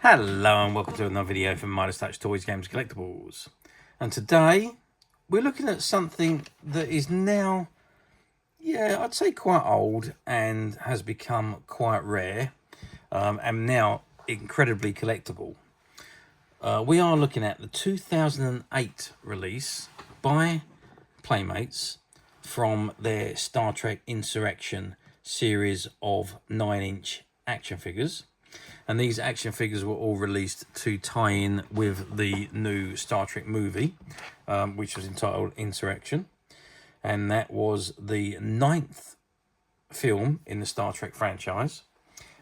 Hello and welcome to another video from Midas Touch Toys, Games, Collectibles. And today we're looking at something that is now, I'd say quite old and has become quite rare and now incredibly collectible. We are looking at the 2008 release by Playmates from their Star Trek Insurrection series of 9-inch action figures. And these action figures were all released to tie in with the new Star Trek movie, which was entitled Insurrection. And that was the 9th film in the Star Trek franchise.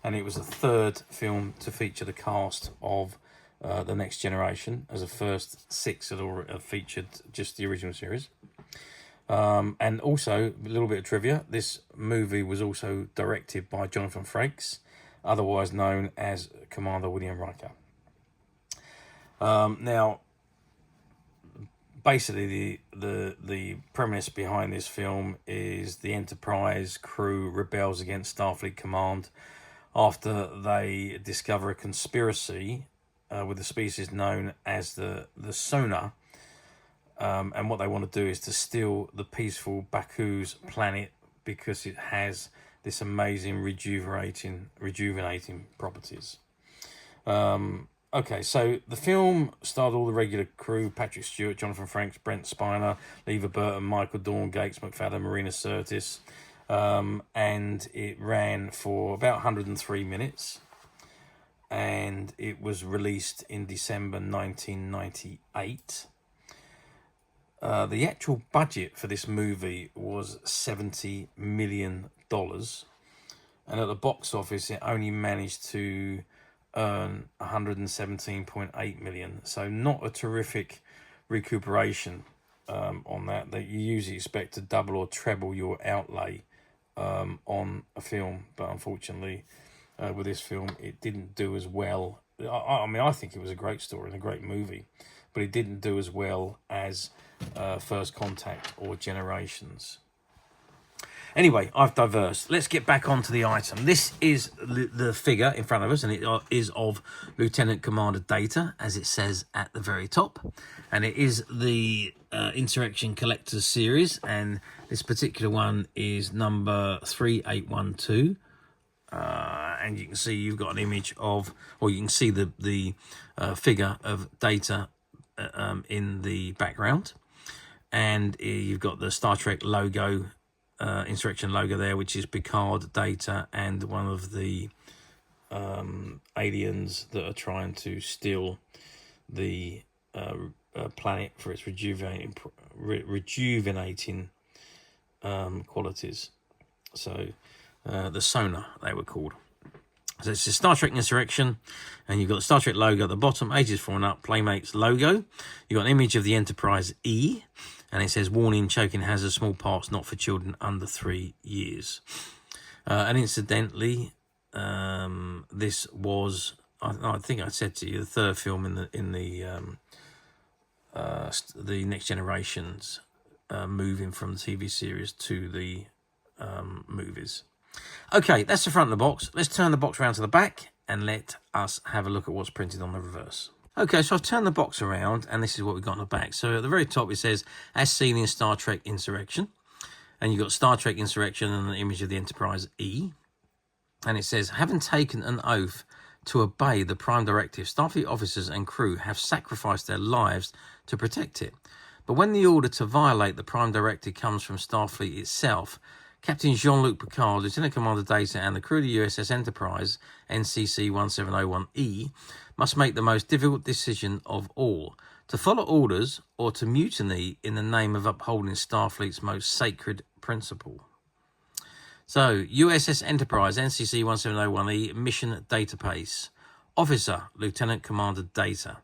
And it was the 3rd film to feature the cast of The Next Generation, as the first 6 had featured just the original series. And also, a little bit of trivia, this movie was also directed by Jonathan Frakes, otherwise known as Commander William Riker. Now, basically, the premise behind this film is the Enterprise crew rebels against Starfleet Command after they discover a conspiracy with the species known as the Sonar. And what they want to do is to steal the peaceful Ba'Hu's planet because it has this amazing rejuvenating properties. Okay, so the film starred all the regular crew: Patrick Stewart, Jonathan Frakes, Brent Spiner, Lever Burton, Michael Dorn, Gates McFadden, Marina Sirtis, and it ran for about 103 minutes, and it was released in December 1998. The actual budget for this movie was $70 million, and at the box office it only managed to earn 117.8 million. So not a terrific recuperation on that. That you usually expect to double or treble your outlay on a film, but unfortunately with this film it didn't do as well. I mean, I think it was a great story and a great movie, but it didn't do as well as First Contact or Generations. Anyway, I've diversed. Let's get back onto the item. This is the figure in front of us, and it is of Lieutenant Commander Data, as it says at the very top. And it is the Insurrection Collectors series, and this particular one is number 3812. And you can see you've got an image of, or you can see the figure of Data in the background. And you've got the Star Trek logo, Insurrection logo there, which is Picard, Data, and one of the aliens that are trying to steal the planet for its rejuvenating qualities. So the Sonar, they were called. So it's a Star Trek Insurrection, and you've got the Star Trek logo at the bottom, ages 4 and up, Playmates logo. You've got an image of the Enterprise E, and it says, warning, choking hazard, small parts not for children under 3 years. And incidentally, this was, I think I said to you, the 3rd film in the Next Generations, moving from the TV series to the movies. Okay, that's the front of the box. Let's turn the box around to the back and let us have a look at what's printed on the reverse. Okay, so I've turned the box around, and this is what we've got on the back. So at the very top it says, as seen in Star Trek Insurrection. And you've got Star Trek Insurrection and an image of the Enterprise E. And it says, having taken an oath to obey the Prime Directive, Starfleet officers and crew have sacrificed their lives to protect it. But when the order to violate the Prime Directive comes from Starfleet itself, Captain Jean-Luc Picard, Lieutenant Commander Data, and the crew of the USS Enterprise, NCC 1701E, must make the most difficult decision of all, to follow orders or to mutiny in the name of upholding Starfleet's most sacred principle. So, USS Enterprise, NCC 1701E, Mission Database. Officer, Lieutenant Commander Data.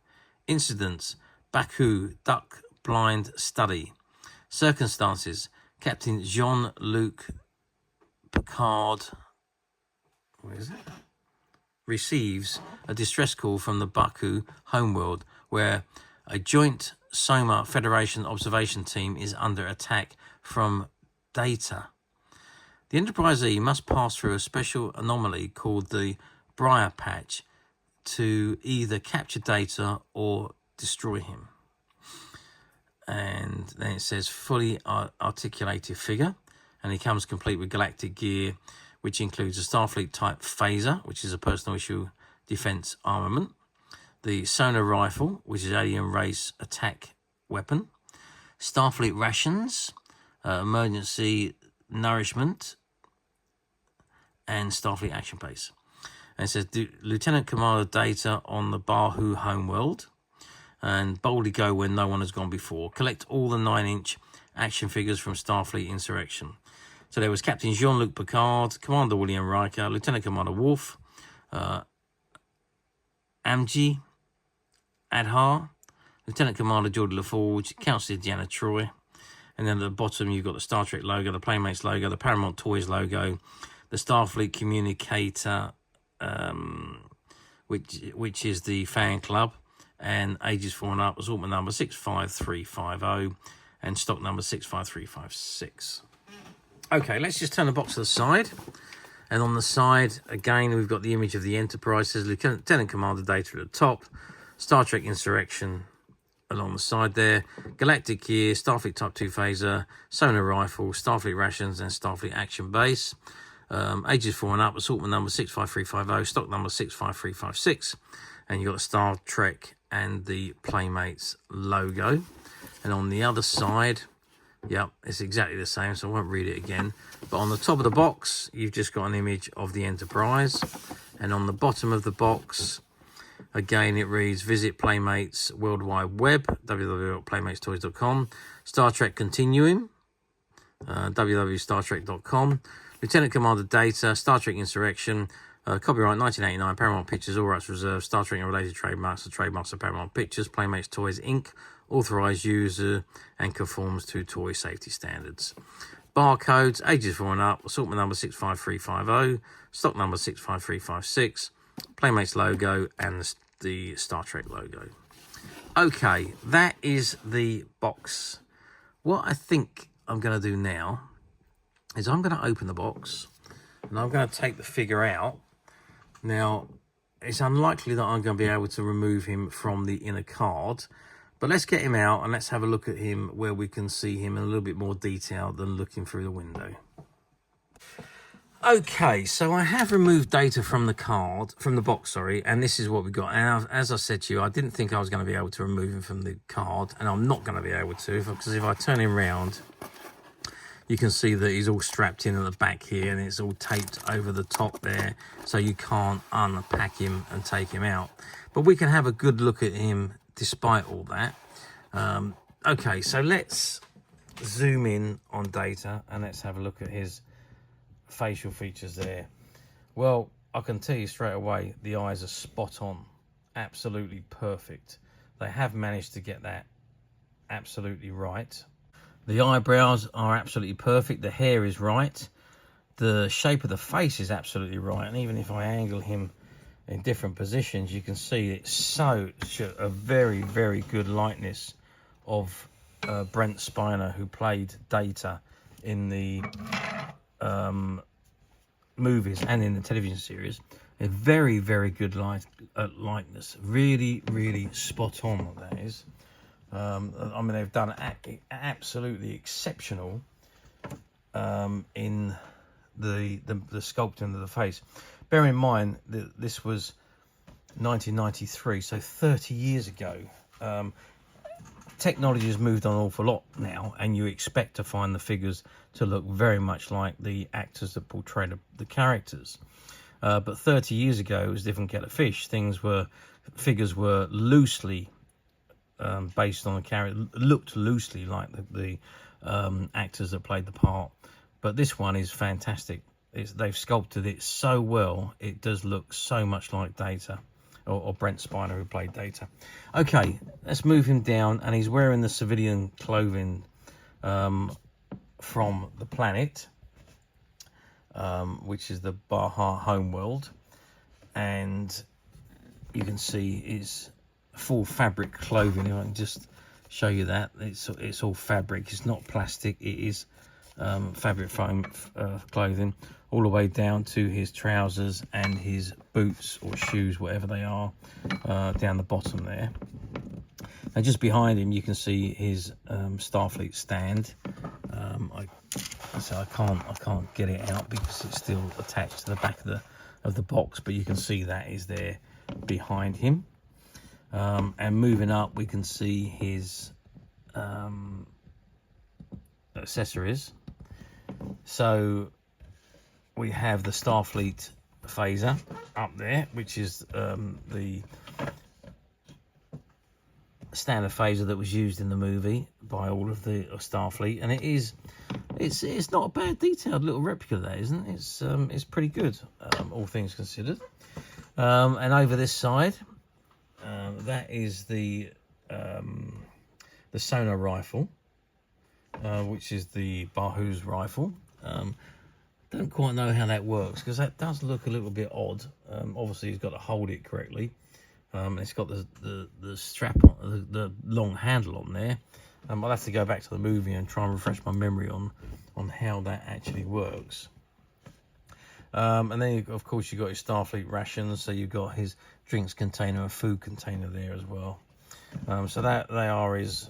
Incidents, Ba'Hu Duck Blind Study. Circumstances, Captain Jean-Luc Picard, where is it? Receives a distress call from the Ba'Hu Homeworld, where a joint SOMA Federation observation team is under attack from Data. The Enterprise E must pass through a special anomaly called the Briar Patch to either capture data or destroy him. And then it says fully articulated figure, and he comes complete with Galactic Gear, which includes a Starfleet Type Phaser, which is a personal issue defense armament, the sonar rifle, which is alien race attack weapon, Starfleet Rations, emergency nourishment, and Starfleet action base. And it says Lieutenant Commander data on the Ba'Hu Homeworld, and boldly go when no one has gone before. Collect all the 9-inch action figures from Starfleet Insurrection. So there was Captain Jean-Luc Picard, Commander William Riker, Lieutenant Commander Worf, Amji, Adhar, Lieutenant Commander Geordi LaForge, Councillor Deanna Troi, and then at the bottom you've got the Star Trek logo, the Playmates logo, the Paramount Toys logo, the Starfleet Communicator, which is the fan club, and ages 4 and up, assortment number 65350 and stock number 65356. Okay, let's just turn the box to the side. And on the side, again, we've got the image of the Enterprise. Says Lieutenant Commander data at the top, Star Trek Insurrection along the side there, Galactic Gear, Starfleet Type II Phaser, sonar rifle, Starfleet Rations, and Starfleet Action Base. Ages 4 and up, assortment number 65350, stock number 65356. And you've got the Star Trek and the Playmates logo. And on the other side, yep, it's exactly the same, so I won't read it again. But on the top of the box, you've just got an image of the Enterprise. And on the bottom of the box, again, it reads, visit Playmates World Wide Web, www.playmatetoys.com. Star Trek Continuum, www.startrek.com. Lieutenant Commander data, Star Trek Insurrection, copyright 1989, Paramount Pictures, all rights reserved, Star Trek and related trademarks, the trademarks of Paramount Pictures, Playmates Toys Inc., authorised user and conforms to toy safety standards. Barcodes, ages 4 and up, assortment number 65350, stock number 65356, Playmates logo, and the Star Trek logo. Okay, that is the box. What I think I'm going to do now is I'm going to open the box and I'm going to take the figure out. Now, it's unlikely that I'm going to be able to remove him from the inner card, but let's get him out and let's have a look at him where we can see him in a little bit more detail than looking through the window. Okay, so I have removed data from the box, and this is what we got. And as I said to you, I didn't think I was going to be able to remove him from the card, and I'm not going to be able to, because if I turn him around, you can see that he's all strapped in at the back here, and it's all taped over the top there, so you can't unpack him and take him out. But we can have a good look at him despite all that. Okay, so let's zoom in on data, and let's have a look at his facial features there. Well, I can tell you straight away, the eyes are spot on, absolutely perfect. They have managed to get that absolutely right. The eyebrows are absolutely perfect, the hair is right, the shape of the face is absolutely right, and even if I angle him in different positions, you can see it's a very, very good likeness of Brent Spiner, who played Data in the movies and in the television series. A very, very good likeness. Really, really spot on what that is. I mean, they've done absolutely exceptional in the sculpting of the face. Bear in mind that this was 1993, so 30 years ago. Technology has moved on an awful lot now, and you expect to find the figures to look very much like the actors that portray the characters. But 30 years ago, it was a different kettle of fish. Figures were loosely based on the character, looked loosely like the actors that played the part. But this one is fantastic. They've sculpted it so well, it does look so much like Data, or Brent Spiner, who played Data. Okay, let's move him down, and he's wearing the civilian clothing from the planet, which is the Ba'Hu Homeworld, and you can see his full fabric clothing. If I can just show you that, it's all fabric. It's not plastic. It is fabric foam clothing. all the way down to his trousers and his boots or shoes, whatever they are, down the bottom there. And just behind him, you can see his Starfleet stand. I can't get it out because it's still attached to the back of the box, but you can see that is there behind him. And moving up, we can see his accessories. So we have the Starfleet Phaser up there, which is the standard phaser that was used in the movie by all of the Starfleet, and it's not a bad detailed little replica of that, isn't it? It's pretty good, all things considered. And over this side, that is the sonar rifle, which is the Ba'Hu's rifle. Don't quite know how that works because that does look a little bit odd. Obviously, he's got to hold it correctly. It's got the strap on, the long handle on there. I'll have to go back to the movie and try and refresh my memory on how that actually works. And then, of course, you've got his Starfleet rations. So you've got his drinks container and food container there as well. So that they are his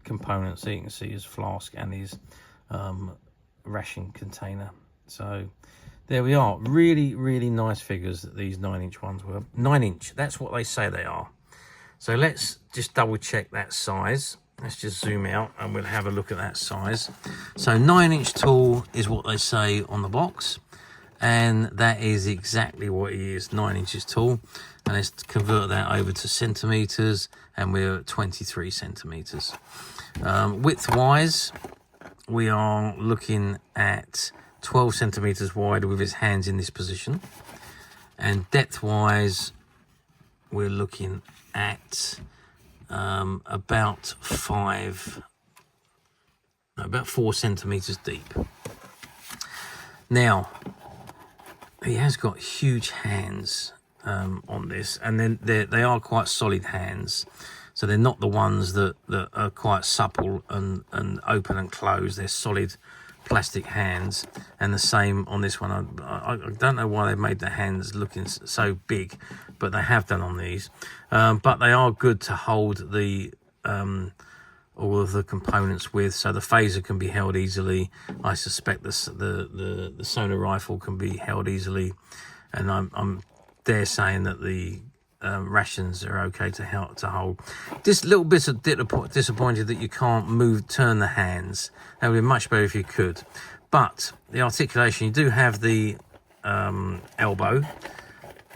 components. So you can see his flask and his ration container. So there we are. Really, really nice figures that these 9-inch ones were. 9-inch, that's what they say they are. So let's just double check that size. Let's just zoom out and we'll have a look at that size. So 9-inch tall is what they say on the box. And that is exactly what he is, 9 inches tall. And let's convert that over to centimeters, and we're at 23 centimeters. Width-wise, we are looking at 12 centimeters wide with his hands in this position, and depth-wise, we're looking at about 4 centimeters deep. Now, he has got huge hands on this, and then they are quite solid hands. So they're not the ones that are quite supple and open and close. They're solid plastic hands, and the same on this one. I don't know why they made the hands looking so big, but they have done on these. But they are good to hold the all of the components with. So the phaser can be held easily. I suspect the sonar rifle can be held easily, and I'm dare saying that the rations are okay to hold. Just a little bit of disappointed that you can't turn the hands. That would be much better if you could. But the articulation, you do have the elbow,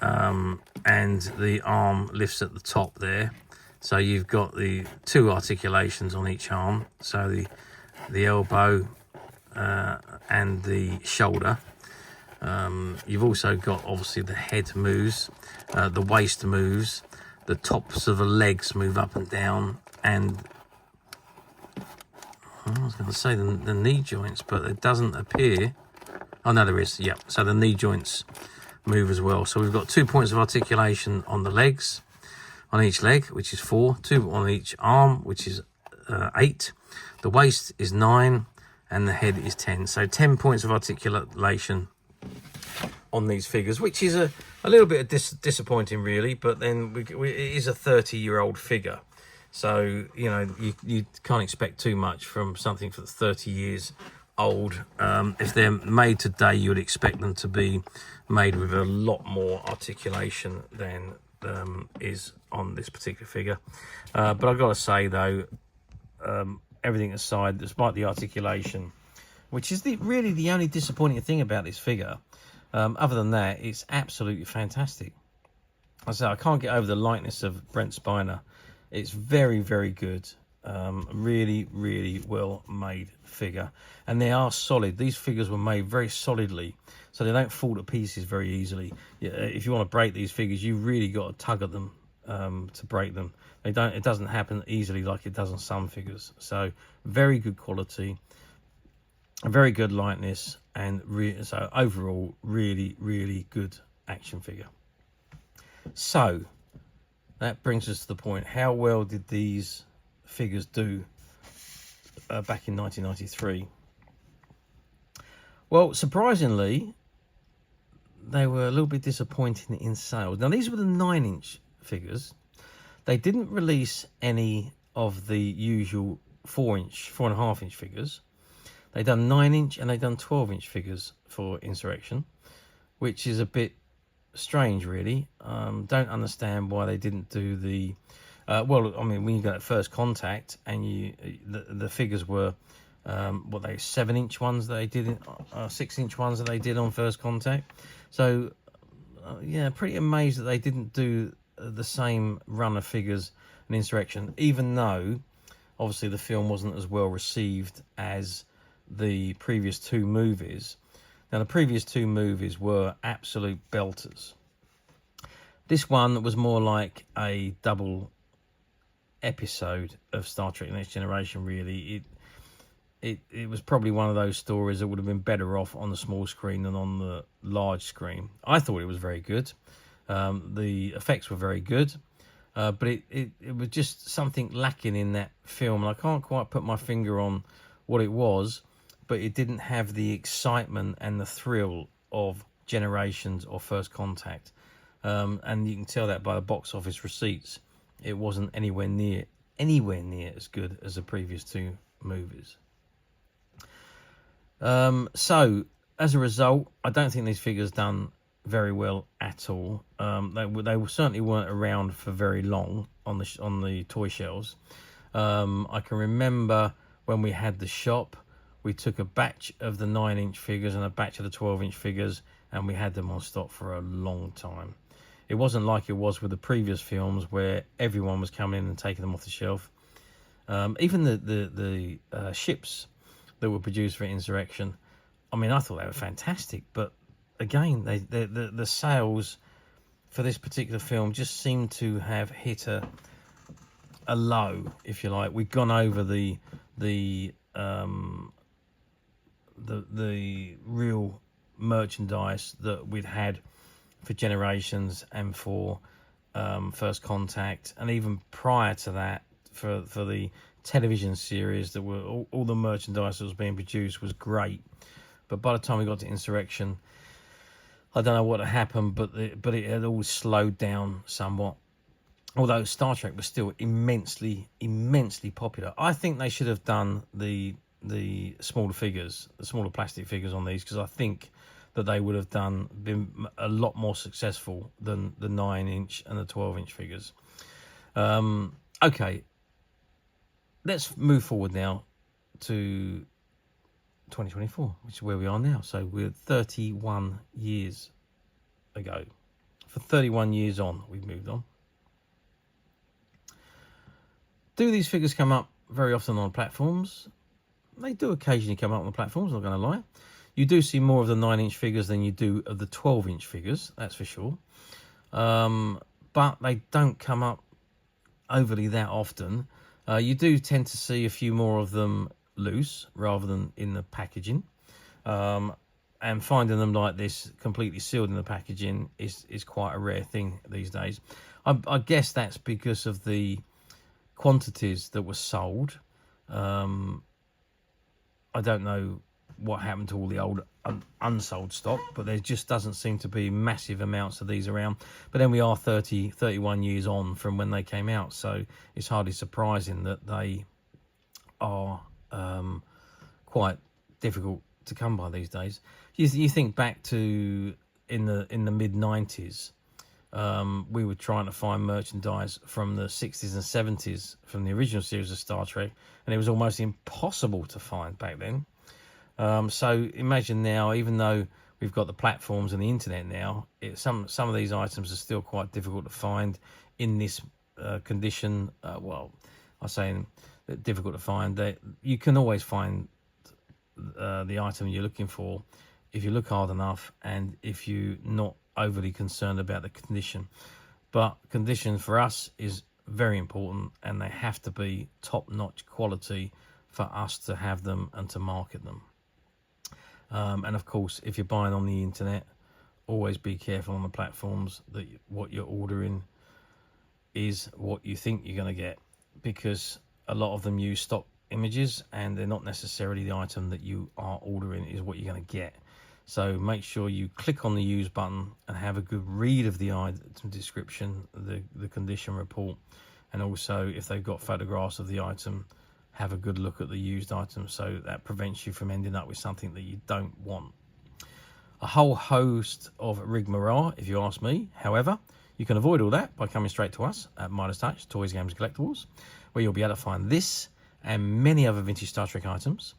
and the arm lifts at the top there. So you've got the 2 articulations on each arm. So the elbow and the shoulder. You've also got, obviously, the head moves, the waist moves, the tops of the legs move up and down, and I was going to say the knee joints, but it doesn't appear. Oh no, there is. Yeah, so the knee joints move as well. So we've got 2 points of articulation on the legs, on each leg, which is 4, 2 on each arm, which is 8. The waist is 9, and the head is 10. So 10 points of articulation on these figures, which is a little bit disappointing, really. But then it is a 30-year-old figure, so you know you can't expect too much from something that's 30 years old. If they're made today, you would expect them to be made with a lot more articulation than is on this particular figure. But I've got to say though, everything aside, despite the articulation, which is really the only disappointing thing about this figure, other than that, it's absolutely fantastic. I say I can't get over the likeness of Brent Spiner. It's very, very good. Really, really well made figure, and they are solid. These figures were made very solidly, so they don't fall to pieces very easily. If you want to break these figures, you really got to tug at them to break them. It doesn't happen easily like it does on some figures. So very good quality, a very good lightness, and so overall really, really good action figure. So that brings us to the point: how well did these figures do back in 1993? Well, surprisingly, they were a little bit disappointing in sales. Now, these were the 9-inch figures. They didn't release any of the usual 4-inch, 4.5-inch figures. They done 9-inch and they done 12-inch figures for Insurrection, which is a bit strange, really. Don't understand why they didn't do the. Well, I mean, when you got at First Contact and the figures were what they 7-inch ones that they did, 6-inch ones that they did on First Contact. So yeah, pretty amazed that they didn't do the same run of figures in Insurrection, even though obviously the film wasn't as well received as the previous two movies. Now, the previous two movies were absolute belters. This one was more like a double episode of Star Trek Next Generation, really. It was probably one of those stories that would have been better off on the small screen than on the large screen. I thought it was very good. The effects were very good, but it was just something lacking in that film. And I can't quite put my finger on what it was, but it didn't have the excitement and the thrill of Generations or First Contact. And you can tell that by the box office receipts. It wasn't anywhere near as good as the previous two movies. So as a result, I don't think these figures done very well at all. They certainly weren't around for very long on the toy shelves. I can remember when we had the shop, we took a batch of the 9-inch figures and a batch of the 12-inch figures, and we had them on stock for a long time. It wasn't like it was with the previous films where everyone was coming in and taking them off the shelf. Even the ships that were produced for Insurrection, I mean, I thought they were fantastic, but again, the sales for this particular film just seemed to have hit a low, if you like. We'd gone over the real merchandise that we'd had for Generations and for First Contact, and even prior to that for the television series, that were all the merchandise that was being produced was great. But by the time we got to Insurrection, I don't know what had happened, but it had all slowed down somewhat. Although Star Trek was still immensely popular. I think they should have done the smaller figures, the smaller plastic figures on these, because I think that they would have been a lot more successful than the 9-inch and the 12-inch figures. Okay, let's move forward now to 2024, which is where we are now. So we're 31 years ago. For 31 years on, we've moved on. Do these figures come up very often on platforms? They do occasionally come up on the platforms, not going to lie. You do see more of the 9-inch figures than you do of the 12-inch figures, that's for sure. But they don't come up overly that often. You do tend to see a few more of them loose rather than in the packaging. And finding them like this, completely sealed in the packaging, is quite a rare thing these days. I guess that's because of the quantities that were sold. I don't know what happened to all the old unsold stock, but there just doesn't seem to be massive amounts of these around. But then we are 31 years on from when they came out, so it's hardly surprising that they are quite difficult to come by these days. You think back to in the mid-90s, we were trying to find merchandise from the 60s and 70s from the original series of Star Trek, and it was almost impossible to find back then. So imagine now, even though we've got the platforms and the internet now, some of these items are still quite difficult to find in this condition. Well, I'm saying difficult to find. That you can always find the item you're looking for if you look hard enough and if you're not overly concerned about the condition. But condition for us is very important, and they have to be top-notch quality for us to have them and to market them. And of course, if you're buying on the internet, always be careful on the platforms that what you're ordering is what you think you're going to get, because a lot of them use stock images and they're not necessarily the item that you are ordering is what you're going to get. So make sure you click on the use button and have a good read of the item description, the condition report, and also if they've got photographs of the item, have a good look at the used item, so that prevents you from ending up with something that you don't want. A whole host of rigmarole, if you ask me. However, you can avoid all that by coming straight to us at Midas Touch Toys, Games, Collectibles, where you'll be able to find this and many other vintage Star Trek items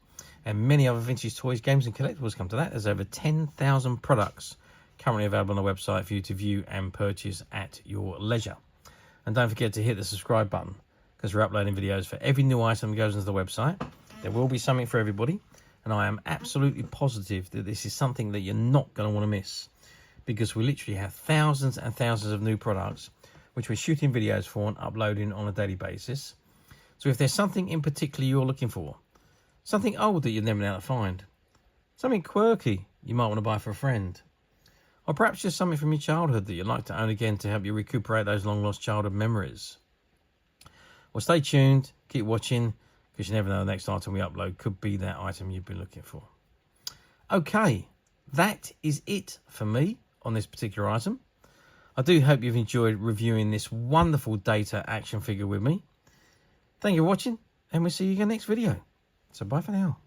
and many other vintage toys, games, and collectibles. Come to that. There's over 10,000 products currently available on the website for you to view and purchase at your leisure. And don't forget to hit the subscribe button, because we're uploading videos for every new item that goes into the website. There will be something for everybody, and I am absolutely positive that this is something that you're not going to want to miss, because we literally have thousands and thousands of new products which we're shooting videos for and uploading on a daily basis. So if there's something in particular you're looking for, something old that you've never been able to find, something quirky you might want to buy for a friend, or perhaps just something from your childhood that you'd like to own again to help you recuperate those long lost childhood memories, well, stay tuned, keep watching, because you never know the next item we upload could be that item you've been looking for. Okay, that is it for me on this particular item. I do hope you've enjoyed reviewing this wonderful Data action figure with me. Thank you for watching, and we'll see you in the next video. So bye for now.